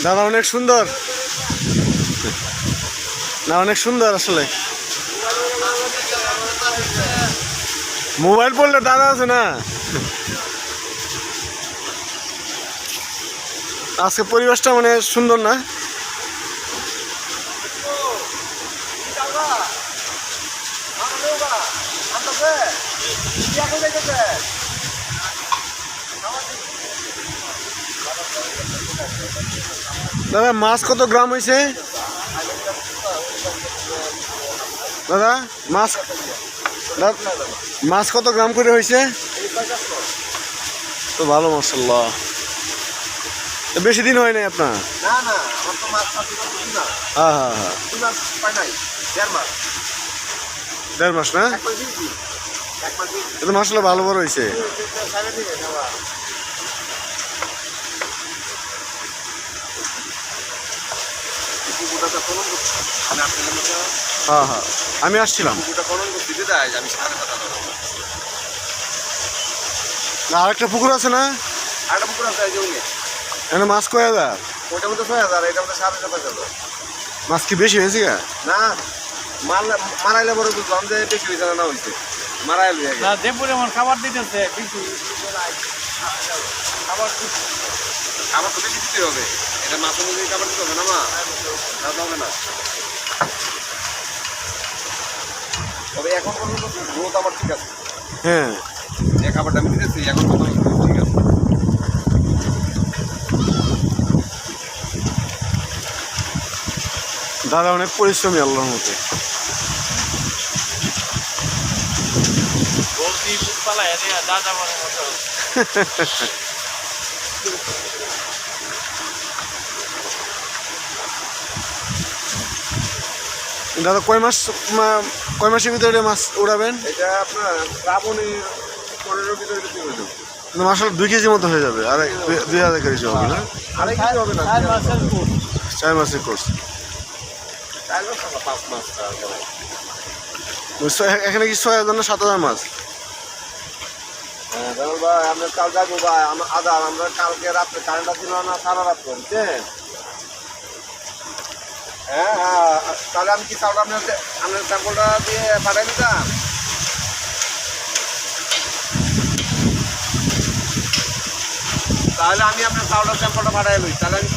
দাদা অনেক সুন্দর না, অনেক সুন্দর আসলে। মোবাইল পড়লে দাদা আছে না। আজকে পরিবেশটা মানে সুন্দর না? দাদা মাছ কত গ্রাম হয়েছে দাদা? মাছ কত গ্রাম করে হয়েছে? তো ভালো, মাশাআল্লাহ। বেশি দিন হয় নাই আপনার? হ্যাঁ হ্যাঁ হ্যাঁ, 1.5 মাস না? এটা মাশাআল্লাহ ভালো বড় হয়েছে। হ্যাঁ হ্যাঁ, আমি আসছিলাম। আরেকটা পুকুর আছে না? এখানে মাছ কয় হাজার? ওটার মধ্যে 6,000, এটা মধ্যে 7,500। মাছ কি বেশি হয়েছে? না, মারাইলে পরে বুঝলাম যে বেশি হয়েছে না হয়েছে। মারাইল যে পরিমাণ খাবার দিতেছে খাবার তো বেশি দিতে হবে। এটা মাছ অনুযায়ী খাবার দিতে হবে না, মা তাহলে হবে না। তবে এখন পর্যন্ত গ্রোথ আমার ঠিক আছে। হ্যাঁ, যে খাবারটা আমি দিতেছি এখন পর্যন্ত ঠিক আছে। দাদা অনেক পরিশ্রমী আল্লাহর মতে। দাদা কয় মাসের ভিতরে মাছ উড়াবেন? এটা আপনার শ্রাবণের 15 ভিতরে বিক্রি করে দেবো। মাসাল 2 কেজি মতো হয়ে যাবে। আর 2,000 কেজি হবে না? 2.5 কেজি হবে না, 4 মাসের কোর্স। 4 মাস না 5 মাস। এখানে কি 6,000 না 7,000 মাছ? হ্যাঁ ধরুন ভাই, আমরা কাল যাবো ভাই। আমরা কালকে রাত্রে কারেন্টটা ছিল না, সারা রাত করছেন। হ্যাঁ হ্যাঁ, তাহলে আমি কি চাউলটা আপনার স্যাম্পলটা দিয়ে পাঠাই দিতাম। তাহলে আমি আপনার চাউলটা স্যাম্পলটা পাঠাই লই, তাহলে আমি